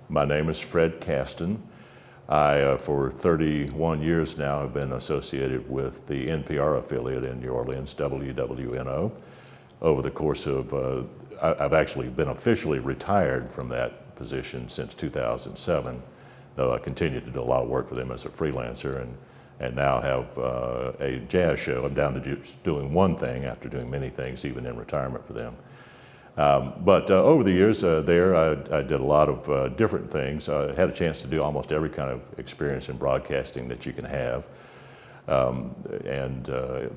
My name is Fred Kasten. I, for 31 years now, have been associated with the NPR affiliate in New Orleans, WWNO. Over the course of, I've actually been officially retired from that position since 2007, though I continue to do a lot of work for them as a freelancer and now have a jazz show. I'm down to just doing one thing after doing many things, even in retirement for them. But over the years there, I did a lot of different things. I had a chance to do almost every kind of experience in broadcasting that you can have.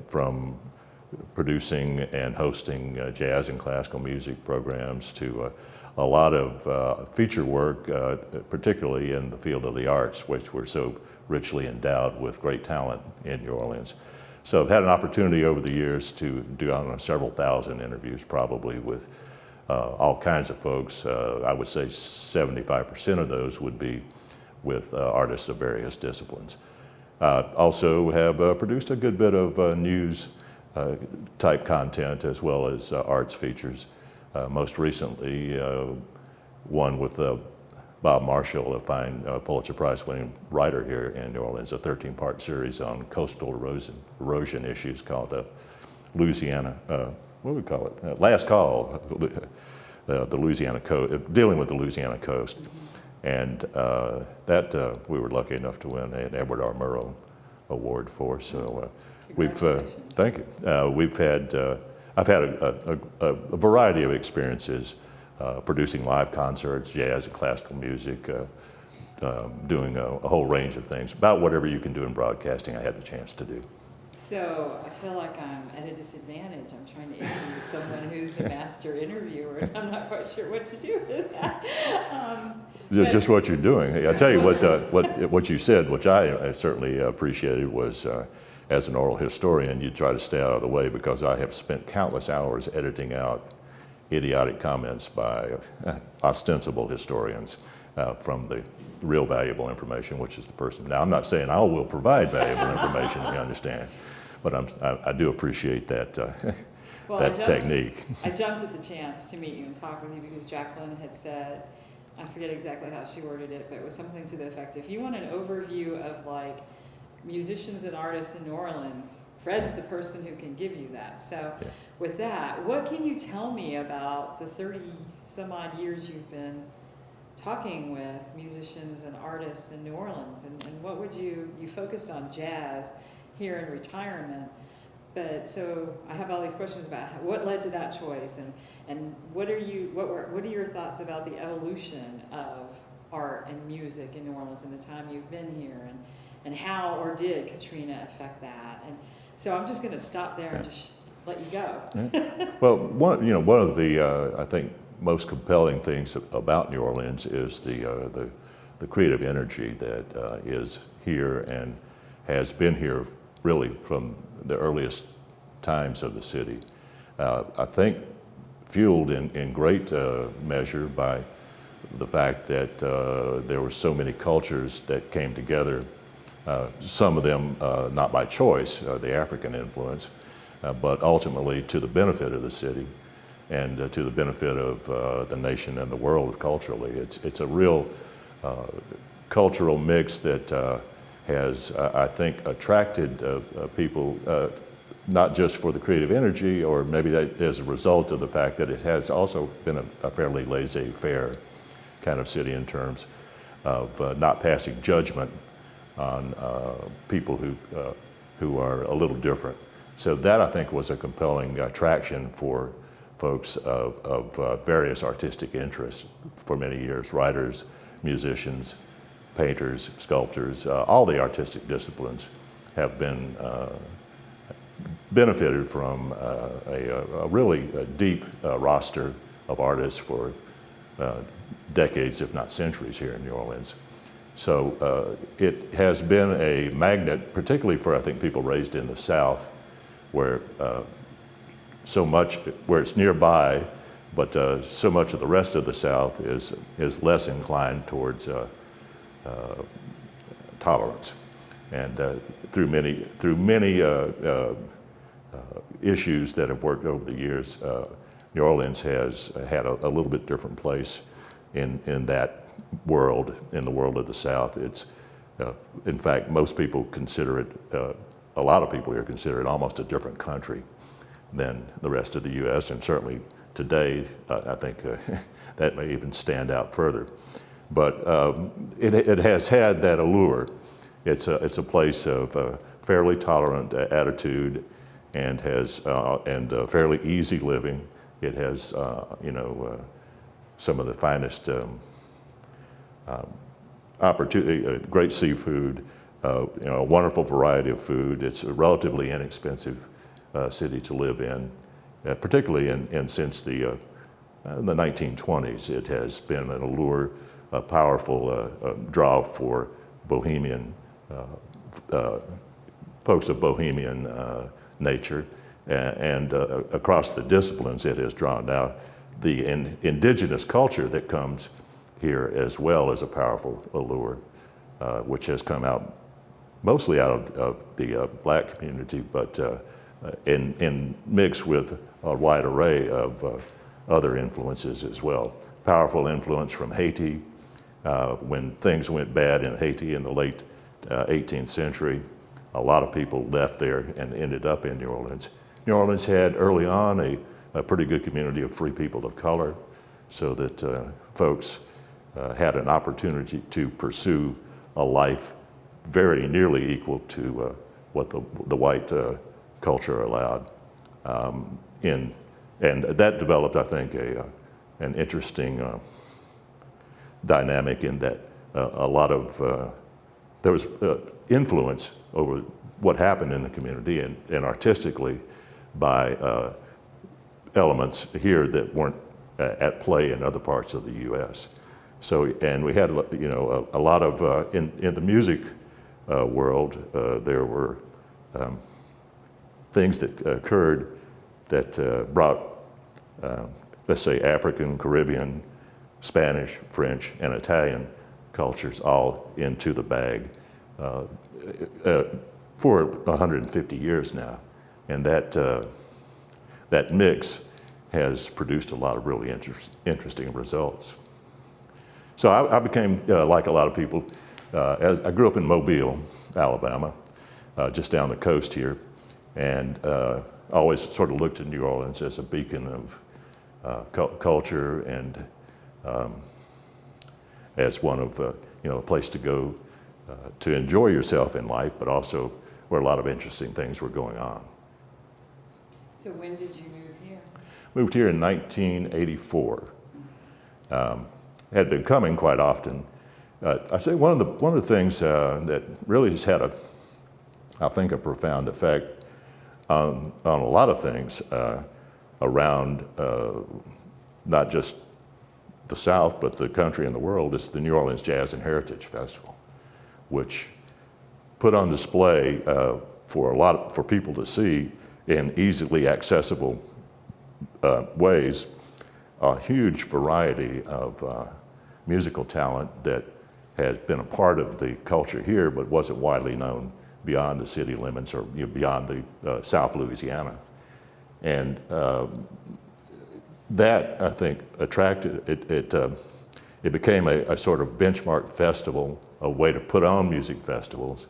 From producing and hosting jazz and classical music programs to a lot of feature work, particularly in the field of the arts, which we're so richly endowed with great talent in New Orleans. So I've had an opportunity over the years to do, I don't know, several thousand interviews probably with all kinds of folks. I would say 75% of those would be with artists of various disciplines. Also have produced a good bit of news type content as well as arts features. Most recently, one with Bob Marshall, a fine Pulitzer Prize winning writer here in New Orleans, a 13-part series on coastal erosion issues called Louisiana, what do we call it? Last Call, the Louisiana coast, dealing with the Louisiana coast. And that we were lucky enough to win an Edward R. Murrow Award for. So we've, thank you. We've had, I've had a variety of experiences producing live concerts, jazz and classical music, doing a whole range of things. About whatever you can do in broadcasting, I had the chance to do. So I feel like I'm at a disadvantage. I'm trying to interview someone who's the master interviewer, and I'm not quite sure what to do with that. Just what you're doing. Hey, I tell you what you said, which I certainly appreciated, was as an oral historian, you try to stay out of the way, because I have spent countless hours editing out idiotic comments by ostensible historians from the real valuable information, which is the person. Now, I'm not saying I will provide valuable information, you understand, but I do appreciate that, that technique. I jumped at the chance to meet you and talk with you because Jacqueline had said, I forget exactly how she worded it, but it was something to the effect, if you want an overview of like musicians and artists in New Orleans, Fred's the person who can give you that. So yeah. With that, what can you tell me about the 30 some odd years you've been talking with musicians and artists in New Orleans, and what would you focused on jazz here in retirement, but so I have all these questions about what led to that choice, and what are your thoughts about the evolution of art and music in New Orleans in the time you've been here, and how or did Katrina affect that? And so I'm just going to stop there and just let you go. Yeah. Well, one of the I think most compelling things about New Orleans is the creative energy that is here and has been here really from the earliest times of the city. I think fueled in great measure by the fact that there were so many cultures that came together, some of them not by choice, the African influence, but ultimately to the benefit of the city and to the benefit of the nation and the world culturally. It's a real cultural mix that has, I think, attracted people, not just for the creative energy, or maybe that as a result of the fact that it has also been a fairly laissez-faire kind of city in terms of not passing judgment on people who are a little different. So that, I think, was a compelling attraction for folks of various artistic interests for many years: writers, musicians, painters, sculptors. All the artistic disciplines have been benefited from a really deep roster of artists for decades, if not centuries, here in New Orleans. So it has been a magnet, particularly for, I think, people raised in the South, where so much, where it's nearby, but so much of the rest of the South is less inclined towards tolerance. And through many issues that have worked over the years, New Orleans has had a little bit different place in that world, in the world of the South. It's, in fact, most people consider it, a lot of people here consider it almost a different country than the rest of the U.S., and certainly today, I think that may even stand out further. But it has had that allure. It's a place of fairly tolerant attitude, and has fairly easy living. It has some of the finest opportunity, great seafood, a wonderful variety of food. It's a relatively inexpensive city to live in, particularly since the 1920s. It has been an allure, a powerful draw for Bohemian folks of Bohemian nature, and across the disciplines it has drawn. Now, the indigenous culture that comes here as well is a powerful allure, which has come out mostly out of the black community, but in mix with a wide array of other influences as well. Powerful influence from Haiti. When things went bad in Haiti in the late 18th century, a lot of people left there and ended up in New Orleans. New Orleans had early on a pretty good community of free people of color, so that folks had an opportunity to pursue a life very nearly equal to what the white culture allowed. And that developed, I think, an interesting dynamic in that a lot of, there was influence over what happened in the community and artistically by elements here that weren't at play in other parts of the U.S. So, and we had, a lot of, in the music world, there were things that occurred that brought, let's say, African, Caribbean, Spanish, French, and Italian cultures all into the bag for 150 years now. And that mix has produced a lot of really interesting results. So I became, like a lot of people, as I grew up in Mobile, Alabama, just down the coast here, and always sort of looked at New Orleans as a beacon of culture and as one of, a place to go to enjoy yourself in life, but also where a lot of interesting things were going on. So when did you move here? Moved here in 1984. Had been coming quite often. I'd say one of the things that really has had I think, a profound effect on a lot of things around not just the South, but the country and the world, is the New Orleans Jazz and Heritage Festival, which put on display for people to see in easily accessible ways a huge variety of musical talent that has been a part of the culture here, but wasn't widely known beyond the city limits or beyond the South Louisiana. And that, I think, attracted, it became a sort of benchmark festival, a way to put on music festivals.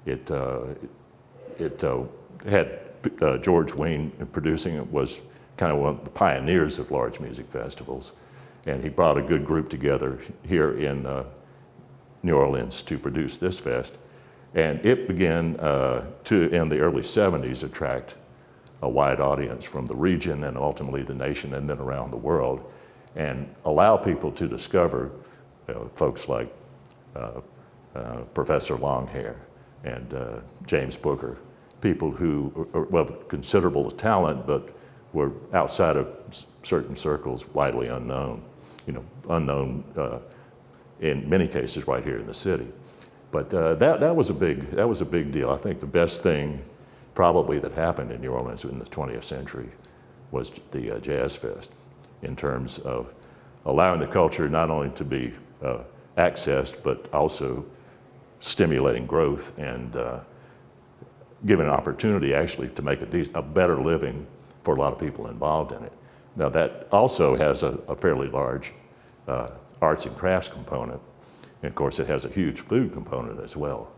It had George Wein producing it, was kind of one of the pioneers of large music festivals. And he brought a good group together here in New Orleans to produce this fest. And it began to, in the early 70s, attract a wide audience from the region and ultimately the nation and then around the world, and allow people to discover folks like Professor Longhair and James Booker, people who were of considerable talent but were outside of certain circles widely unknown, unknown in many cases right here in the city. But that was a big deal. I think the best thing probably that happened in New Orleans in the 20th century was the Jazz Fest, in terms of allowing the culture not only to be accessed, but also stimulating growth and giving an opportunity actually to make a better living for a lot of people involved in it. Now that also has a fairly large arts and crafts component. And of course, it has a huge food component as well.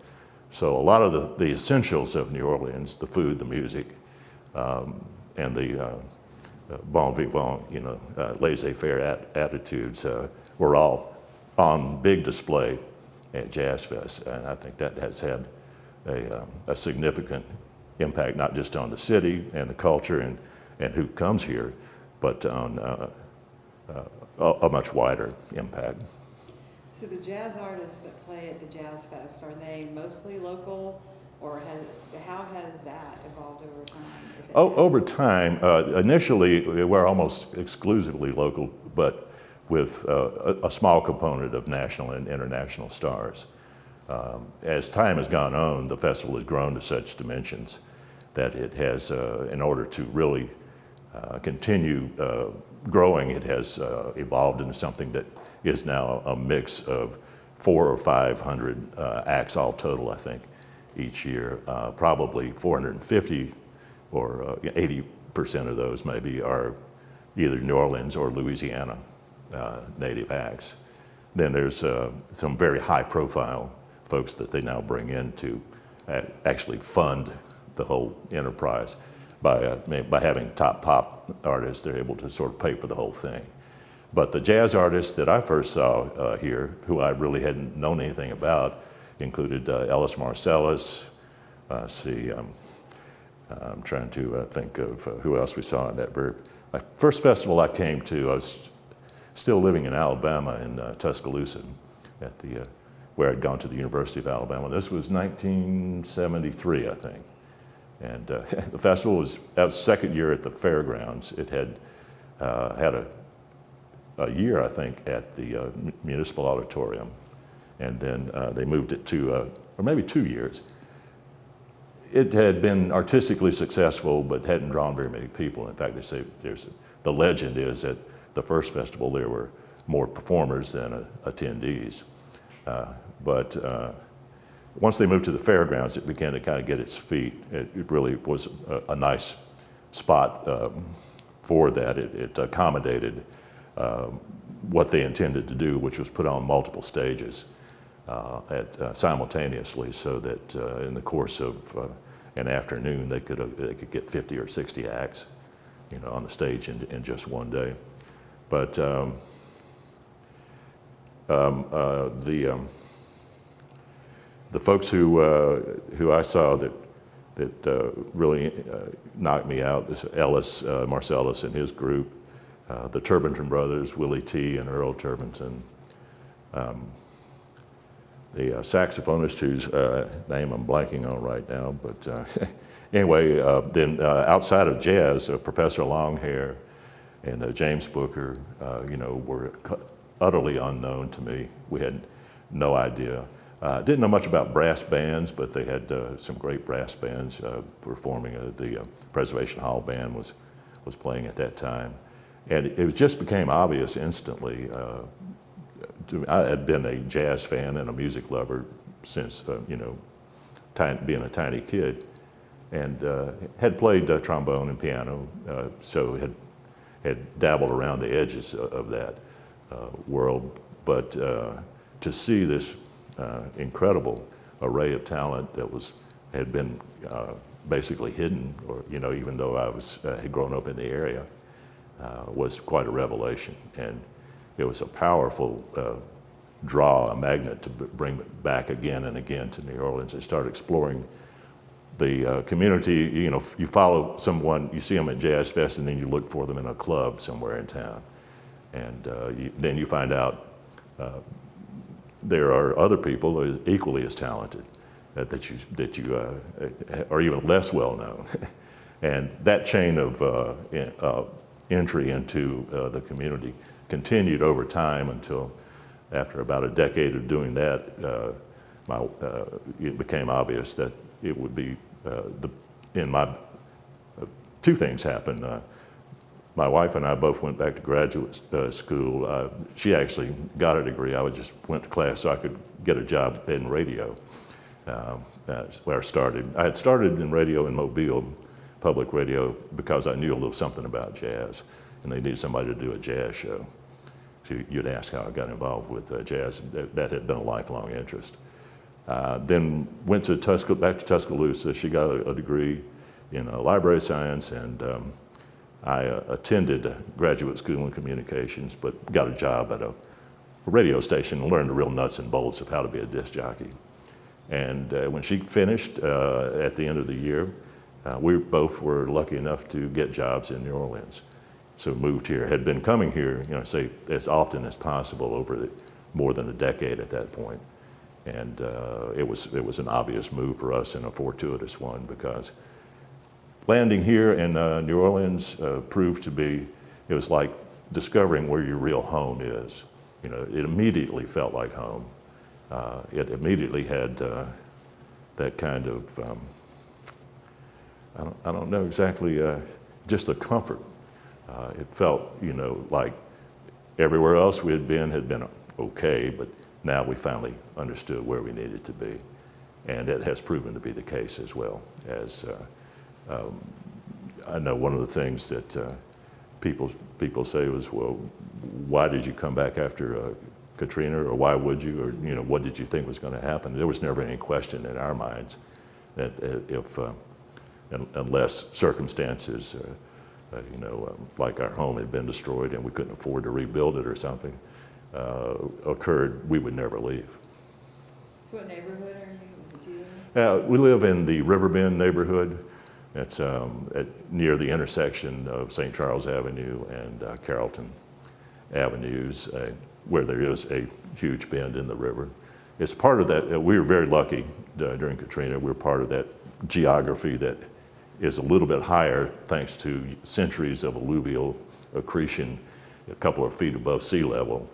So a lot of the essentials of New Orleans, the food, the music, and the bon vivant, laissez-faire attitudes were all on big display at Jazz Fest. And I think that has had a significant impact, not just on the city and the culture and who comes here, but on a much wider impact. So the jazz artists that play at the Jazz Fest, are they mostly local, or how has that evolved over time? If it has? Over time, initially we're almost exclusively local, but with a small component of national and international stars. As time has gone on, the festival has grown to such dimensions that it has, in order to really continue growing, it has evolved into something that is now a mix of 400 or 500 acts all total, I think, each year. Probably 450 or 80% of those maybe are either New Orleans or Louisiana native acts. Then there's some very high profile folks that they now bring in to actually fund the whole enterprise. By having top pop artists, they're able to sort of pay for the whole thing. But the jazz artists that I first saw here, who I really hadn't known anything about, included Ellis Marsalis. I'm trying to think of who else we saw in that my first festival I came to, I was still living in Alabama in Tuscaloosa, at where I'd gone to the University of Alabama. This was 1973, I think. And the festival was second year at the fairgrounds. It had had a year, I think, at the Municipal Auditorium. And then they moved it to, or maybe 2 years. It had been artistically successful, but hadn't drawn very many people. In fact, they say the legend is that the first festival there were more performers than attendees. But once they moved to the fairgrounds, it began to kind of get its feet. It really was a nice spot for that. It accommodated what they intended to do, which was put on multiple stages simultaneously, so that in the course of an afternoon they could get 50 or 60 acts, on the stage in just one day. But the folks who I saw that really knocked me out is Ellis Marsalis and his group, the Turbington brothers, Willie T. and Earl Turbington, the saxophonist whose name I'm blanking on right now, but anyway, then outside of jazz, Professor Longhair and James Booker, were utterly unknown to me. We had no idea. Didn't know much about brass bands, but they had some great brass bands performing. The Preservation Hall Band was playing at that time. And it just became obvious instantly. I had been a jazz fan and a music lover since, being a tiny kid, and had played trombone and piano, so had dabbled around the edges of that world. But to see this incredible array of talent that had been basically hidden, or even though I had grown up in the area, was quite a revelation. And it was a powerful draw, a magnet to bring it back again and again to New Orleans and start exploring the community. You follow someone, you see them at Jazz Fest, and then you look for them in a club somewhere in town, and then you find out there are other people equally as talented that you are even less well known. And that chain of entry into the community continued over time until, after about a decade of doing that, it became obvious that it would be two things happened. My wife and I both went back to graduate school. She actually got a degree. I just went to class so I could get a job in radio. That's where I started. I had started in radio in Mobile, public radio, because I knew a little something about jazz, and they needed somebody to do a jazz show. So you'd ask how I got involved with jazz. That had been a lifelong interest. Then went to back to Tuscaloosa. She got a degree in library science, and I attended graduate school in communications, but got a job at a radio station and learned the real nuts and bolts of how to be a disc jockey. And when she finished at the end of the year, we both were lucky enough to get jobs in New Orleans. So moved here, had been coming here, say as often as possible over more than a decade at that point. And it was an obvious move for us and a fortuitous one, because landing here in New Orleans proved to be, it was like discovering where your real home is. It immediately felt like home. It immediately had that kind of, I don't know exactly, just the comfort. It felt, like everywhere else we had been okay, but now we finally understood where we needed to be. And it has proven to be the case as well. As I know one of the things that people say was, well, why did you come back after Katrina, or why would you, or what did you think was going to happen? There was never any question in our minds that if unless circumstances, like our home had been destroyed and we couldn't afford to rebuild it or something occurred, we would never leave. So what neighborhood do you live in? We live in the Riverbend neighborhood. It's near the intersection of St. Charles Avenue and Carrollton Avenues, where there is a huge bend in the river. It's part of that. We were very lucky during Katrina. We were part of that geography that is a little bit higher thanks to centuries of alluvial accretion a couple of feet above sea level,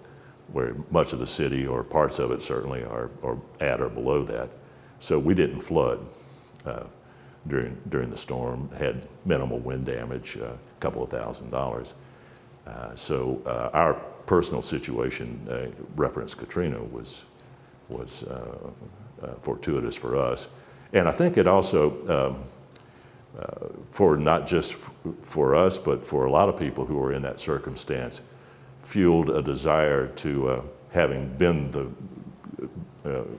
where much of the city, or parts of it certainly, are at or below that. So we didn't flood during the storm, had minimal wind damage, a couple of $1,000s. So our personal situation, reference Katrina, was fortuitous for us. And I think it also, for not just for us, but for a lot of people who were in that circumstance, fueled a desire to, having been the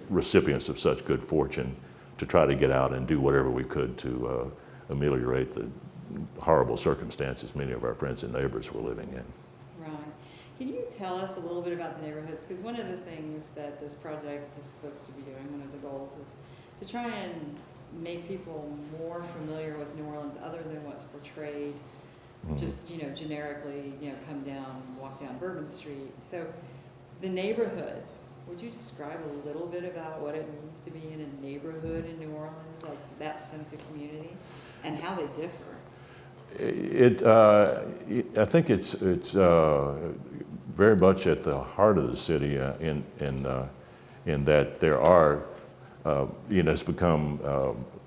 recipients of such good fortune, to try to get out and do whatever we could to ameliorate the horrible circumstances many of our friends and neighbors were living in. Right. Can you tell us a little bit about the neighborhoods? Because one of the things that this project is supposed to be doing, one of the goals, is to try and make people more familiar with New Orleans other than what's portrayed. Mm-hmm. Just, generically, come down, walk down Bourbon Street. So the neighborhoods, would you describe a little bit about what it means to be in a neighborhood in New Orleans, like that sense of community, and how they differ? I think it's very much at the heart of the city in that there are, it's become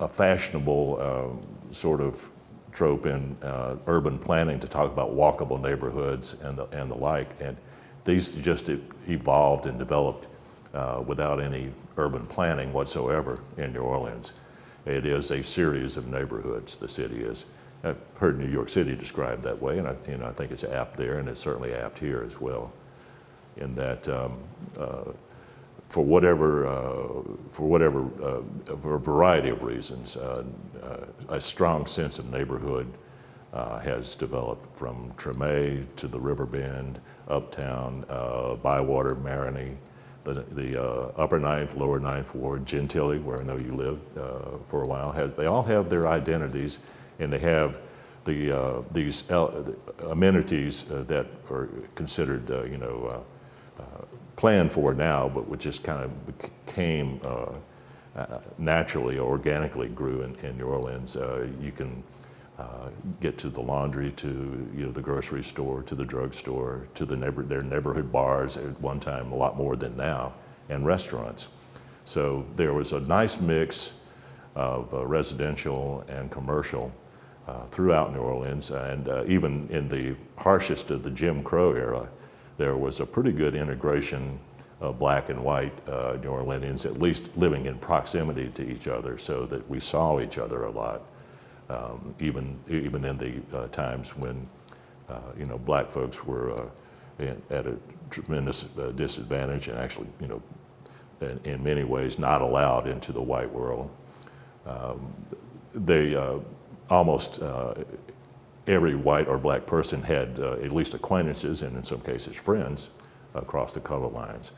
a fashionable sort of trope in urban planning to talk about walkable neighborhoods and the like, and these just evolved and developed without any urban planning whatsoever in New Orleans. It is a series of neighborhoods, the city is. I've heard New York City described that way, and I think it's apt there, and it's certainly apt here as well, in that for a variety of reasons, a strong sense of neighborhood has developed from Treme to the Riverbend, Uptown, Bywater, Marigny, the Upper Ninth, Lower Ninth Ward, Gentilly, where I know you lived for a while. They all have their identities, and they have these amenities that are considered, planned for now, but which just kind of became naturally, organically grew in New Orleans. You can get to the laundry, to the grocery store, to the drugstore, to their neighborhood bars at one time, a lot more than now, and restaurants. So there was a nice mix of residential and commercial throughout New Orleans, and even in the harshest of the Jim Crow era, there was a pretty good integration of black and white New Orleanians, at least living in proximity to each other, so that we saw each other a lot. Even in the times when black folks were at a tremendous disadvantage, and actually, you know, in many ways not allowed into the white world. They almost every white or black person had at least acquaintances, and in some cases friends, across the color lines.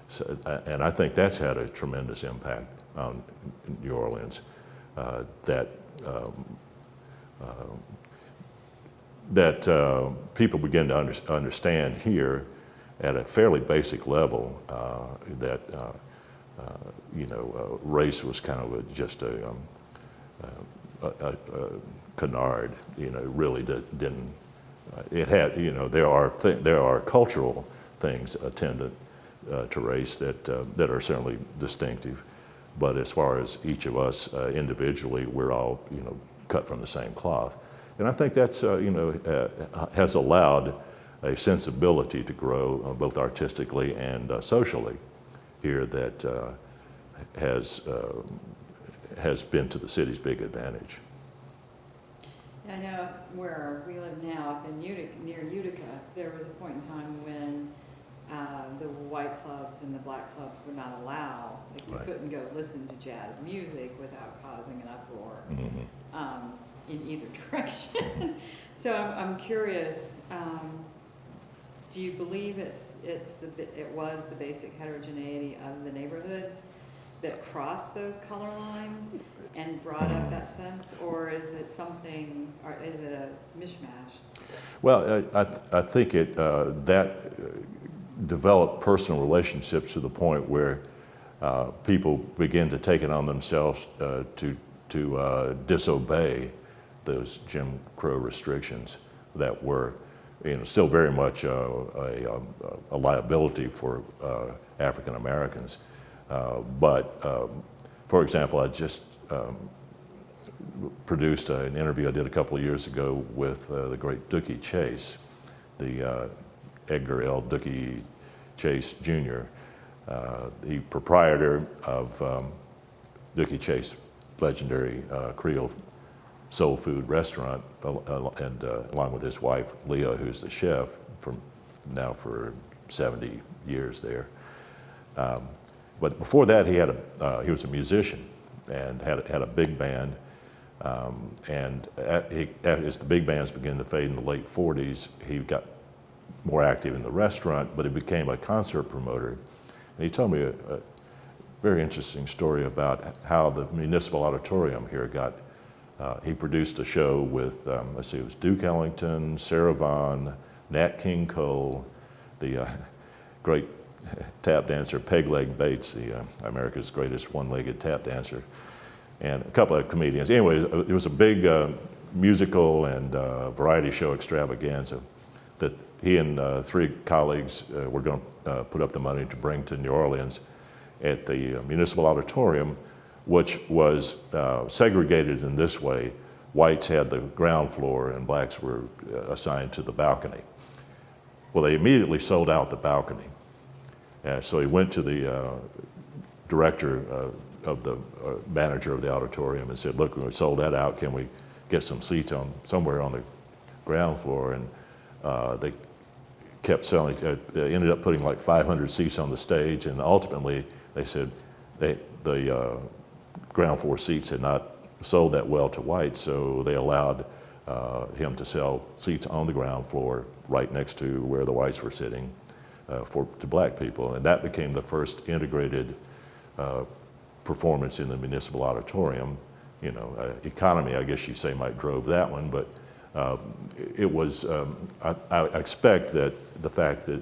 So, and I think that's had a tremendous impact on New Orleans. People begin to understand here at a fairly basic level that race was kind of just a canard. You know, really didn't. It had, you know, there are cultural things attendant to race that are certainly distinctive, but as far as each of us individually, we're all, you know, cut from the same cloth, and I think that's has allowed a sensibility to grow both artistically and socially here that has been to the city's big advantage. I know where we live now, up in Utica, near Utica, there was a point in time when the white clubs and the black clubs would not allow, like you Right. couldn't go listen to jazz music without causing an uproar in either direction. So I'm curious, do you believe it was the basic heterogeneity of the neighborhoods that crossed those color lines and brought up that sense, or is it something, or is it a mishmash? Well, I think that developed personal relationships to the point where people begin to take it on themselves to disobey those Jim Crow restrictions that were, you know, still very much a liability for African Americans. But for example, I just produced an interview I did a couple of years ago with the great Dookie Chase, the Edgar L. Dookie Chase Jr., the proprietor of Dookie Chase, legendary Creole soul food restaurant, and along with his wife Leah, who's the chef for 70 years there. But before that, he was a musician and had a big band. And as the big bands began to fade in the late 40s, he got more active in the restaurant, but he became a concert promoter. And he told me a very interesting story about how the Municipal Auditorium here he produced a show with, let's see, it was Duke Ellington, Sarah Vaughan, Nat King Cole, the great tap dancer Peg Leg Bates, America's greatest one-legged tap dancer, and a couple of comedians. Anyway, it was a big musical and variety show extravaganza that he and three colleagues were going to put up the money to bring to New Orleans at the Municipal Auditorium, which was segregated in this way. Whites had the ground floor and blacks were assigned to the balcony. Well, they immediately sold out the balcony. So he went to the director of the manager of the auditorium and said, look, we sold that out, can we get some seats somewhere on the ground floor? And they kept selling, ended up putting like 500 seats on the stage, and ultimately they said the ground floor seats had not sold that well to whites, so they allowed him to sell seats on the ground floor right next to where the whites were sitting to black people. And that became the first integrated performance in the Municipal Auditorium. You know, economy, I guess you say, might drove that one, but it was, I expect that the fact that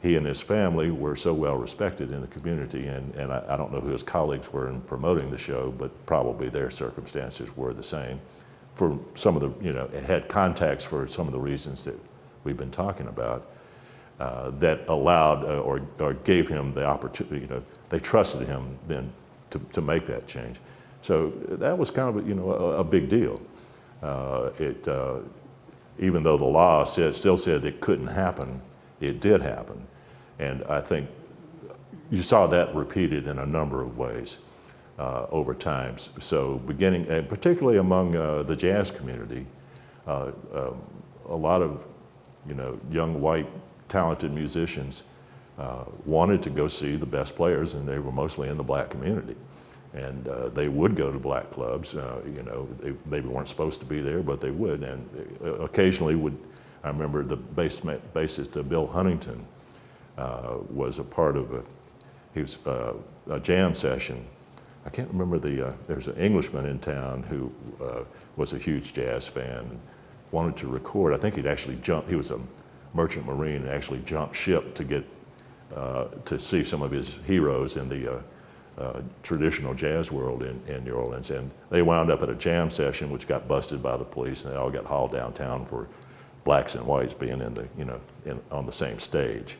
he and his family were so well respected in the community, and I don't know who his colleagues were in promoting the show, but probably their circumstances were the same. For some of the, you know, it had contacts for some of the reasons that we've been talking about, that allowed or gave him the opportunity, you know, they trusted him then to make that change. So that was kind of, you know, a big deal. Even though the law still said it couldn't happen, it did happen. And I think you saw that repeated in a number of ways over time. So beginning, and particularly among the jazz community, a lot of, you know, young white talented musicians wanted to go see the best players, and they were mostly in the black community. And they would go to black clubs. You know, they maybe weren't supposed to be there, but they would. And occasionally would. I remember the bassist Bill Huntington was a part of a jam session. I can't remember there's an Englishman in town who was a huge jazz fan and wanted to record. I think he'd actually jumped. He was a merchant marine and actually jumped ship to get to see some of his heroes in the traditional jazz world in New Orleans. And they wound up at a jam session which got busted by the police, and they all got hauled downtown for blacks and whites being in the, you know, on the same stage.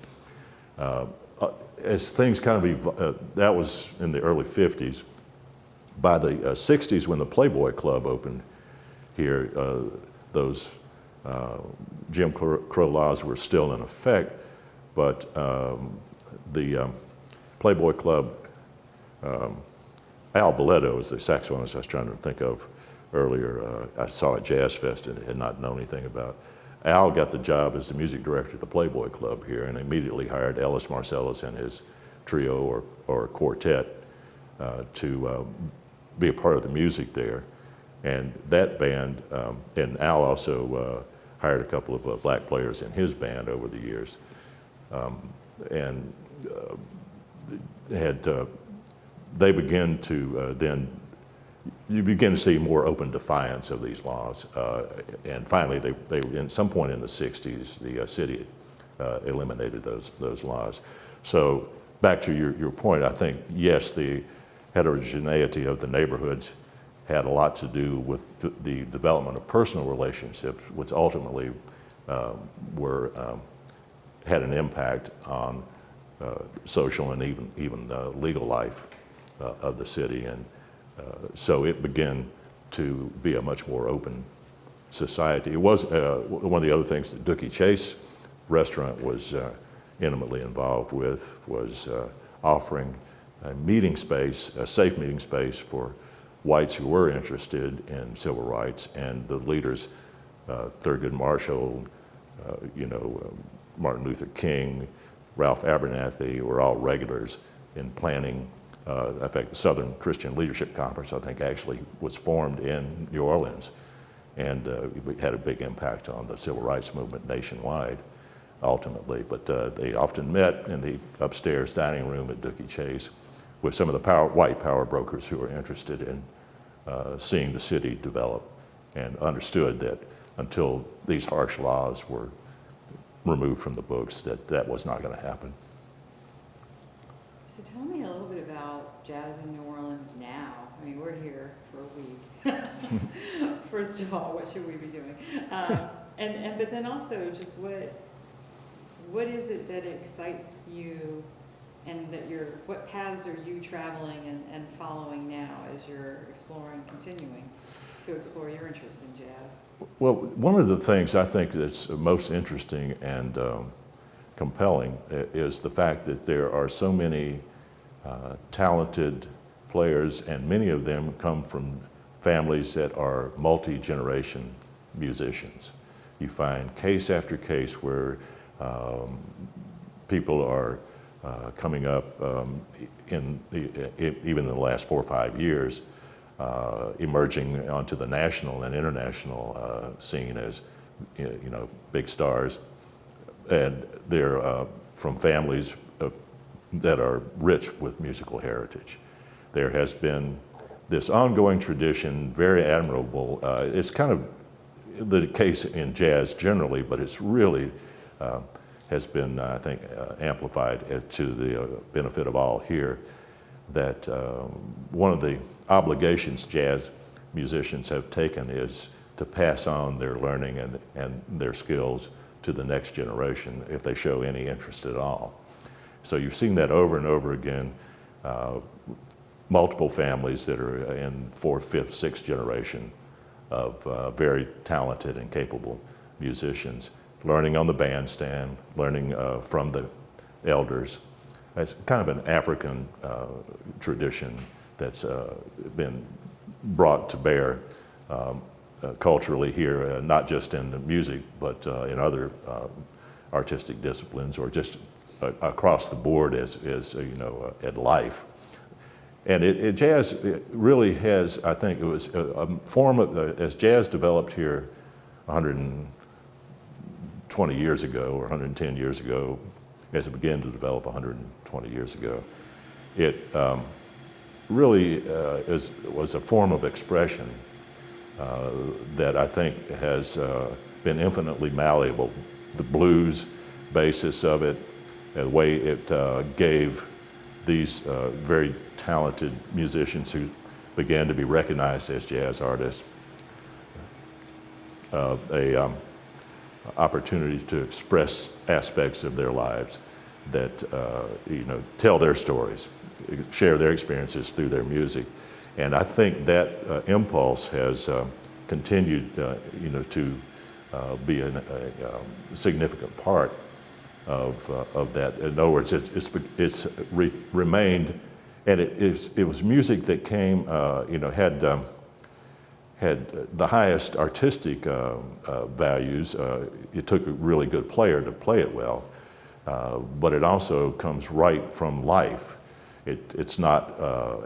As things kind of that was in the early 50s. By the 60s, when the Playboy Club opened here, those Jim Crow laws were still in effect, but the Playboy Club, Al Boletto is the saxophonist I was trying to think of earlier. I saw at Jazz Fest and had not known anything about. Al got the job as the music director of the Playboy Club here, and immediately hired Ellis Marsalis and his trio or quartet to be a part of the music there. And that band, and Al also hired a couple of black players in his band over the years. They begin to then, you begin to see more open defiance of these laws. And finally, they in some point in the 60s, the city eliminated those laws. So back to your point, I think, yes, the heterogeneity of the neighborhoods had a lot to do with the development of personal relationships, which ultimately had an impact on social and even legal life of the city. And so it began to be a much more open society. It was one of the other things that Dookie Chase restaurant was intimately involved with was offering a meeting space, a safe meeting space for whites who were interested in civil rights, and the leaders, Thurgood Marshall, Martin Luther King, Ralph Abernathy, were all regulars in planning. In fact, the Southern Christian Leadership Conference, I think, actually was formed in New Orleans, and it had a big impact on the civil rights movement nationwide, ultimately. But they often met in the upstairs dining room at Dookie Chase with some of the white power brokers who were interested in seeing the city develop, and understood that until these harsh laws were removed from the books, that was not going to happen. So tell me a little bit about jazz in New Orleans now. I mean, we're here for a week. First of all, what should we be doing? But then also, just what is it that excites you, and that what paths are you traveling and following now as you're continuing to explore your interest in jazz? Well, one of the things I think that's most interesting and compelling is the fact that there are so many talented players, and many of them come from families that are multi-generation musicians. You find case after case where people are coming up even in the last 4 or 5 years, emerging onto the national and international scene as big stars, and they're from families that are rich with musical heritage. There has been this ongoing tradition, very admirable. It's kind of the case in jazz generally, but it's really has been, I think, amplified to the benefit of all here, that one of the obligations jazz musicians have taken is to pass on their learning and their skills to the next generation if they show any interest at all. So you've seen that over and over again, multiple families that are in 4th, 5th, 6th generation of very talented and capable musicians, learning on the bandstand, learning from the elders. It's kind of an African tradition that's been brought to bear culturally here, not just in the music, but in other artistic disciplines or just across the board as at life. And jazz really has, I think it was a form of, as jazz developed here 120 years ago or 110 years ago, as it began to develop 120 years ago, it really was a form of expression that I think has been infinitely malleable. The blues basis of it, the way it gave these very talented musicians who began to be recognized as jazz artists a opportunity to express aspects of their lives that tell their stories, share their experiences through their music. And I think that impulse has continued to be a significant part of that. In other words, it's remained, and it was music that came, had the highest artistic values. It took a really good player to play it well, but it also comes right from life. It's not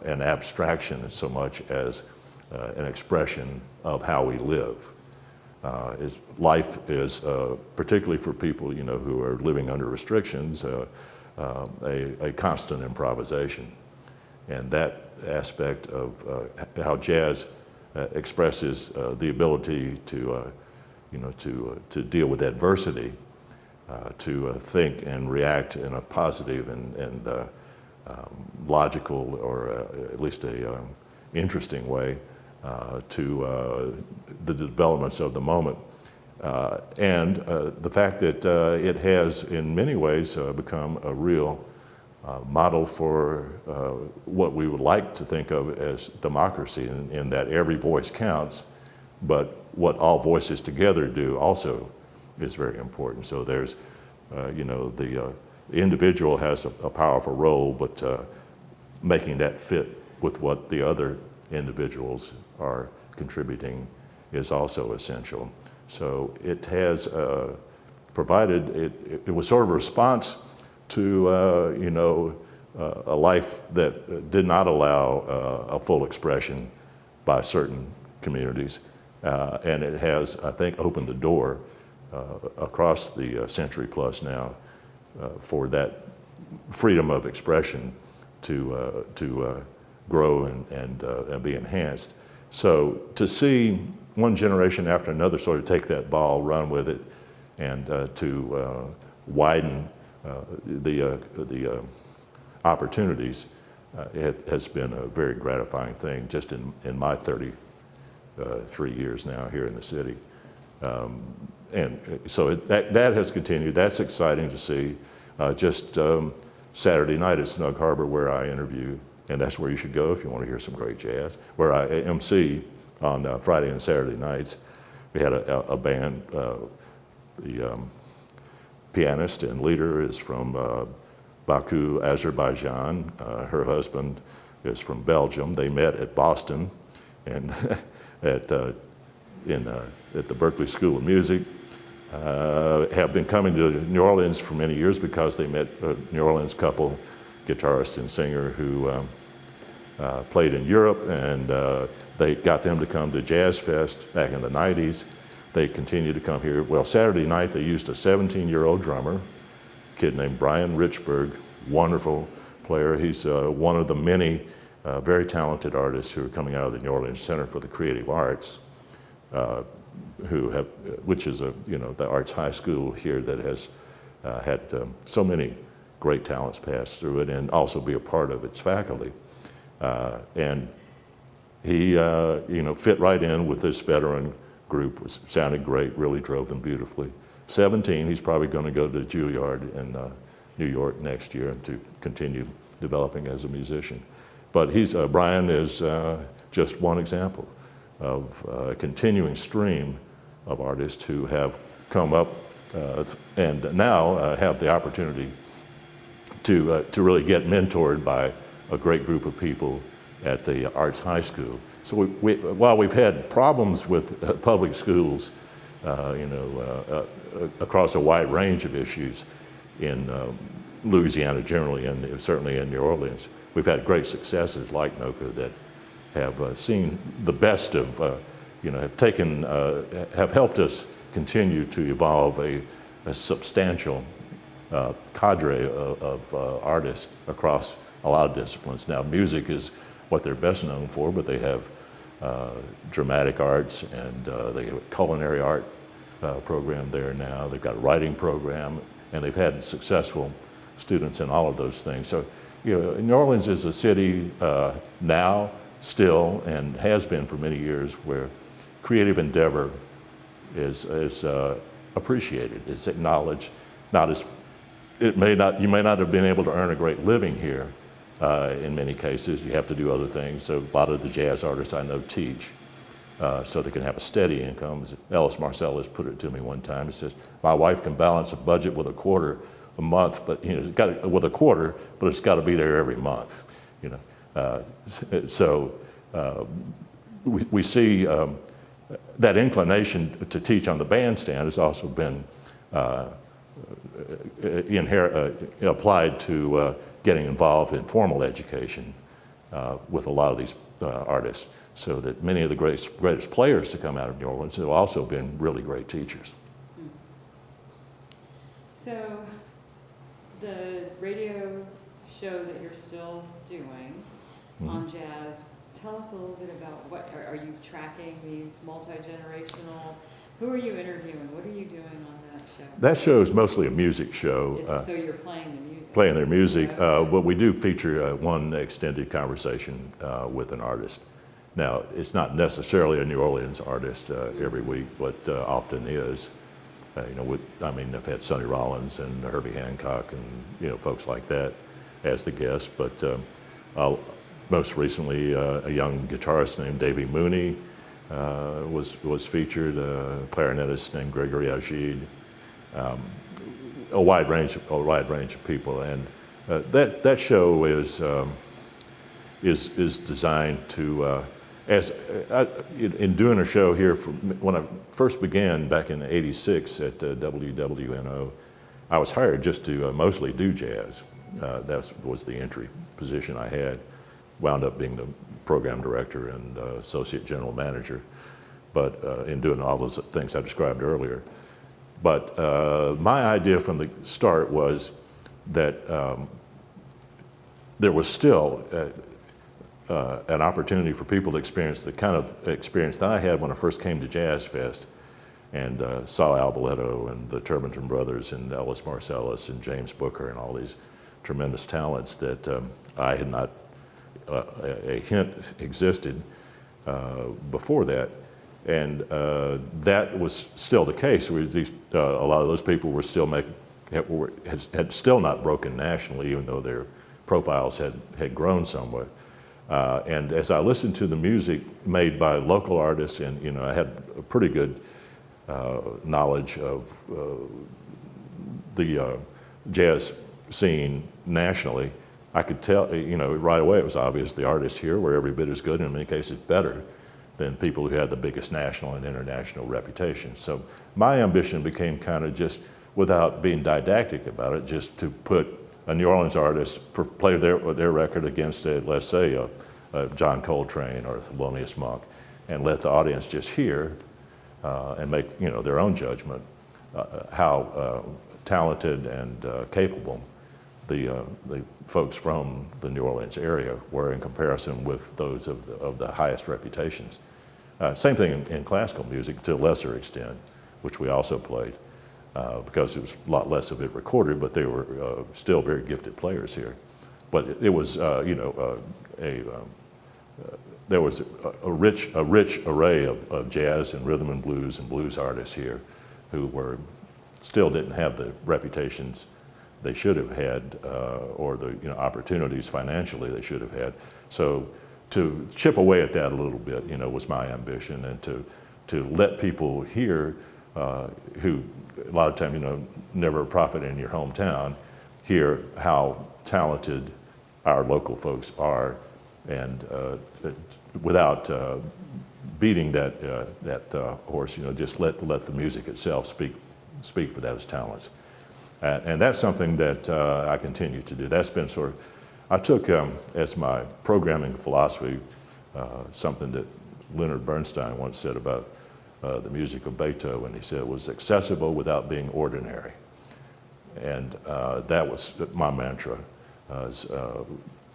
an abstraction so much as an expression of how we live. Life is, particularly for people who are living under restrictions, a constant improvisation. And that aspect of how jazz expresses the ability to deal with adversity, to think and react in a positive and logical, or at least a interesting way to the developments of the moment. And the fact that it has in many ways become a real model for what we would like to think of as democracy, in that every voice counts, but what all voices together do also is very important. So there's, the individual has a powerful role, but making that fit with what the other individuals are contributing is also essential. So it has provided, it was sort of a response to a life that did not allow a full expression by certain communities, and it has, I think, opened the door across the century plus now for that freedom of expression to grow and be enhanced. So to see one generation after another sort of take that ball, run with it, and to widen the opportunities, it has been a very gratifying thing just in my 33 years now here in the city. And so that has continued. That's exciting to see. Just Saturday night at Snug Harbor, where I interview, and that's where you should go if you want to hear some great jazz, where I MC on Friday and Saturday nights. We had a band. The pianist and leader is from Baku, Azerbaijan. Her husband is from Belgium. They met at Boston and at the Berklee School of Music. Have been coming to New Orleans for many years because they met a New Orleans couple, guitarist and singer, who played in Europe, and they got them to come to Jazz Fest back in the 90s. They continue to come here. Well, Saturday night they used a 17-year-old drummer, a kid named Brian Richburg, wonderful player. He's one of the many very talented artists who are coming out of the New Orleans Center for the Creative Arts, which is the arts high school here that has had so many great talents pass through it and also be a part of its faculty. And he fit right in with this veteran group. Sounded great, really drove them beautifully. 17, he's probably going to go to Juilliard in New York next year and to continue developing as a musician. But Brian is just one example of a continuing stream of artists who have come up and now have the opportunity to really get mentored by a great group of people at the Arts High School. So while we've had problems with public schools across a wide range of issues in Louisiana generally, and certainly in New Orleans. We've had great successes like NOCA that have seen the best of, have helped us continue to evolve a substantial cadre of artists across a lot of disciplines. Now, music is what they're best known for, but they have dramatic arts and they have a culinary art program there now. They've got a writing program, and they've had successful students in all of those things. So, New Orleans is a city now, still, and has been for many years, where creative endeavor is appreciated. It's acknowledged. You may not have been able to earn a great living here. In many cases, you have to do other things. So a lot of the jazz artists I know teach, so they can have a steady income. Ellis Marcellus put it to me one time. He says, "My wife can balance a budget with a quarter a month, but it's got with a quarter, but it's got to be there every month." We see that inclination to teach on the bandstand has also been applied to getting involved in formal education with a lot of these artists, so that many of the greatest players to come out of New Orleans have also been really great teachers. So the radio show that you're still doing on jazz, tell us a little bit about what, are you tracking these multi-generational, who are you interviewing, what are you doing on that show? That show is mostly a music show. So you're playing the music? Playing their music, Okay. but we do feature one extended conversation with an artist. Now, it's not necessarily a New Orleans artist every week, but often is. I've had Sonny Rollins and Herbie Hancock and folks like that as the guests, but most recently a young guitarist named Davey Mooney was featured, a clarinetist named Gregory Ajid, a wide range of people, and that show is designed to in doing a show here. When I first began back in '86 at WWNO, I was hired just to mostly do jazz. That was the entry position I had. Wound up being the program director and associate general manager, but in doing all those things I described earlier. But my idea from the start was that there was still an opportunity for people to experience the kind of experience that I had when I first came to Jazz Fest and saw Al Boletto and the Turbenton Brothers and Ellis Marcellus and James Booker and all these tremendous talents that I had not a hint existed before that. And that was still the case. A lot of those people were still had still not broken nationally, even though their profiles had grown somewhat. And as I listened to the music made by local artists, and I had a pretty good knowledge of the jazz scene nationally, I could tell, right away it was obvious the artists here were every bit as good, and in many cases better, than people who had the biggest national and international reputations. So my ambition became kind of just, without being didactic about it, just to put a New Orleans artist play their record against, let's say, a John Coltrane or a Thelonious Monk, and let the audience just hear and make their own judgment how talented and capable the folks from the New Orleans area were in comparison with those of the highest reputations. Same thing in classical music to a lesser extent, which we also played because it was a lot less of it recorded, but they were still very gifted players here. But it was, there was a rich array of jazz and rhythm and blues artists here who still didn't have the reputations they should have had, or the opportunities financially they should have had. So to chip away at that a little bit, was my ambition, and to let people hear who a lot of times, never a prophet in your hometown, hear how talented our local folks are, and without beating that horse. Just let the music itself speak for those talents, and that's something that I continue to do. That's been I took as my programming philosophy something that Leonard Bernstein once said about the music of Beethoven. He said it was accessible without being ordinary. And that was my mantra,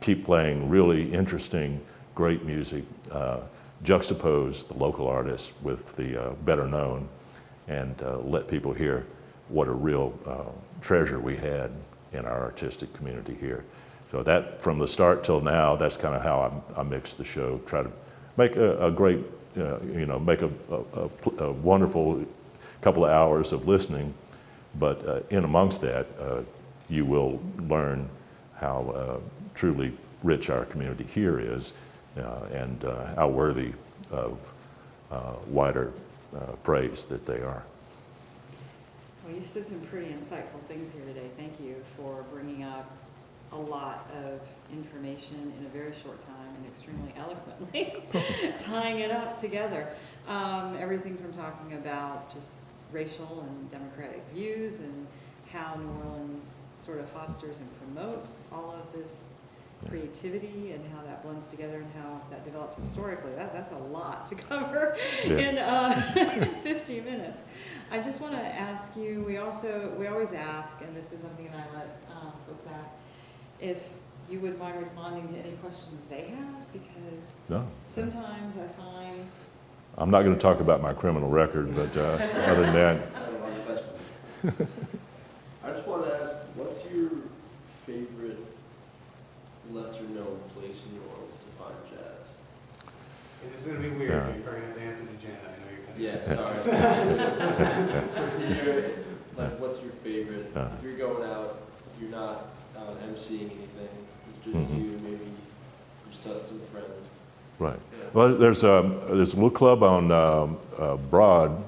keep playing really interesting, great music, juxtapose the local artists with the better known, and let people hear what a real treasure we had in our artistic community here. So that, from the start till now, that's kind of how I mix the show, try to make a great, make a wonderful couple of hours of listening. But in amongst that, you will learn how truly rich our community here is, and how worthy of wider praise that they are. Well, you said some pretty insightful things here today. Thank you for bringing up a lot of information in a very short time and extremely eloquently tying it up together. Everything from talking about just racial and democratic views and how New Orleans sort of fosters and promotes all of this creativity and how that blends together and how that developed historically. That's a lot to cover in 50 minutes. I just want to ask you, we always ask, and this is something that I let folks ask, if you would mind responding to any questions they have, because sometimes I find... I'm not going to talk about my criminal record, but other than that... I have a lot of questions. I just want to ask, what's your favorite lesser-known place in New Orleans to find jazz? This is going to be weird. You're probably going to have to answer to Jen. I know you're kind of... Yeah, sorry. Like, what's your favorite? If you're going out, you're not emceeing anything. It's just you, maybe some friends. Right. Yeah. Well, there's a little club on Broad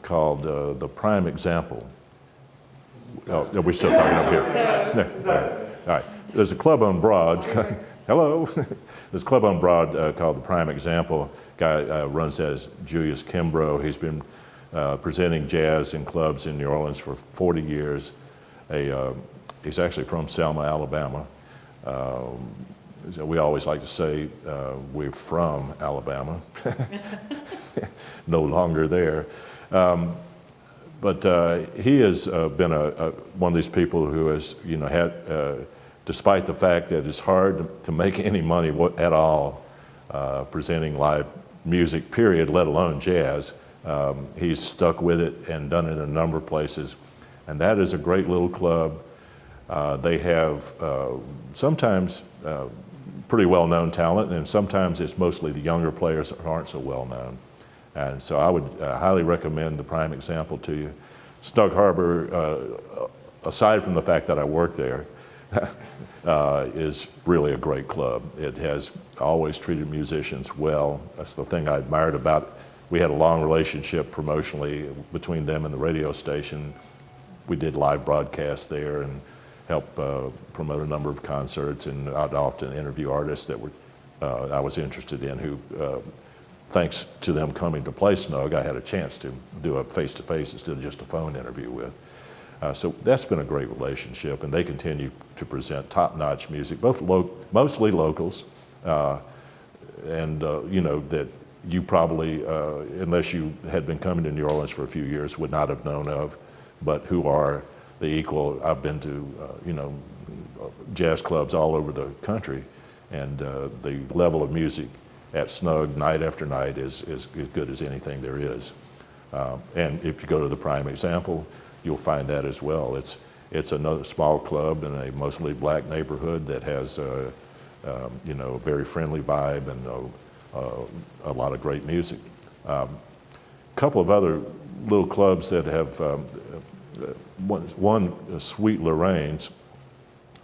called the Prime Example. Oh, we're still talking up here. All right. There's a club on Broad. Hello. There's a club on Broad called the Prime Example. Guy runs that as Julius Kimbrough. He's been presenting jazz in clubs in New Orleans for 40 years. He's actually from Selma, Alabama. We always like to say we're from Alabama, no longer there. But he has been one of these people who has, had, despite the fact that it's hard to make any money at all presenting live music, period, let alone jazz, he's stuck with it and done it in a number of places. And that is a great little club. They have sometimes pretty well-known talent, and sometimes it's mostly the younger players that aren't so well-known. And so I would highly recommend the Prime Example to you. Snug Harbor, aside from the fact that I work there, is really a great club. It has always treated musicians well. That's the thing I admired about it. We had a long relationship promotionally between them and the radio station. We did live broadcasts there and helped promote a number of concerts, and I'd often interview artists that I was interested in who, thanks to them coming to play Snug, I had a chance to do a face-to-face instead of just a phone interview with. So that's been a great relationship, and they continue to present top-notch music, mostly locals, and that you probably, unless you had been coming to New Orleans for a few years, would not have known of, but who are the equal. I've been to, jazz clubs all over the country, and the level of music at Snug night after night is as good as anything there is. And if you go to the Prime Example, you'll find that as well. It's another small club in a mostly black neighborhood that has a very friendly vibe and a lot of great music. A couple of other little clubs that have one Sweet Lorraine's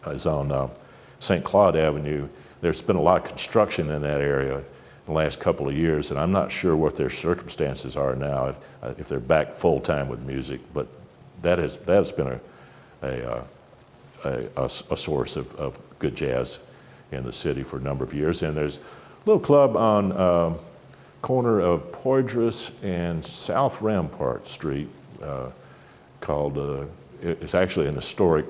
is on St. Claude Avenue. There's been a lot of construction in that area in the last couple of years, and I'm not sure what their circumstances are now, if they're back full-time with music, but that has been a source of good jazz in the city for a number of years. And there's a little club on corner of Poydras and South Rampart Street, called, it's actually an historic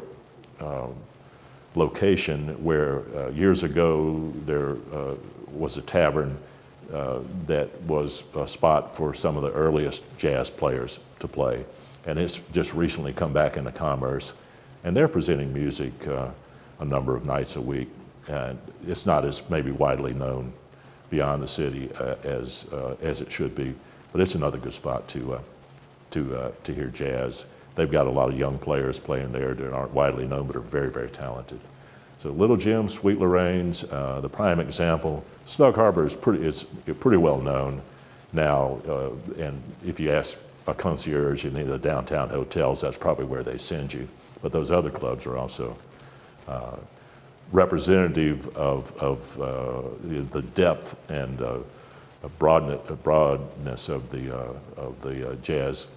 location where years ago there was a tavern that was a spot for some of the earliest jazz players to play. And it's just recently come back into commerce. And they're presenting music a number of nights a week. And it's not as maybe widely known beyond the city as it should be, but it's another good spot to hear jazz. They've got a lot of young players playing there that aren't widely known but are very, very talented. So Little Jim, Sweet Lorraine's, the prime example. Snug Harbor is pretty well known now, and if you ask a concierge in any of the downtown hotels, that's probably where they send you. But those other clubs are also representative of the depth and broadness of the jazz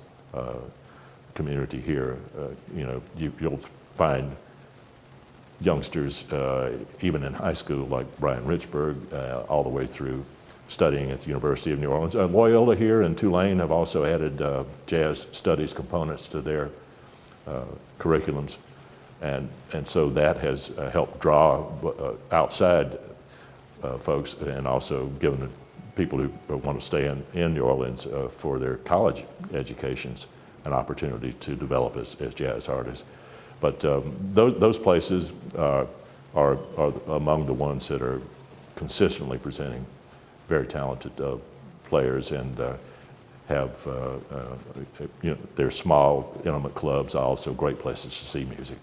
community here. You'll find youngsters, even in high school, like Brian Richburg, all the way through studying at the University of New Orleans. Loyola here and Tulane have also added jazz studies components to their curriculums. And so that has helped draw outside folks, and also given the people who want to stay in New Orleans for their college educations an opportunity to develop as jazz artists. But those places are among the ones that are consistently presenting very talented players, and have, they're small, intimate clubs, also great places to see music.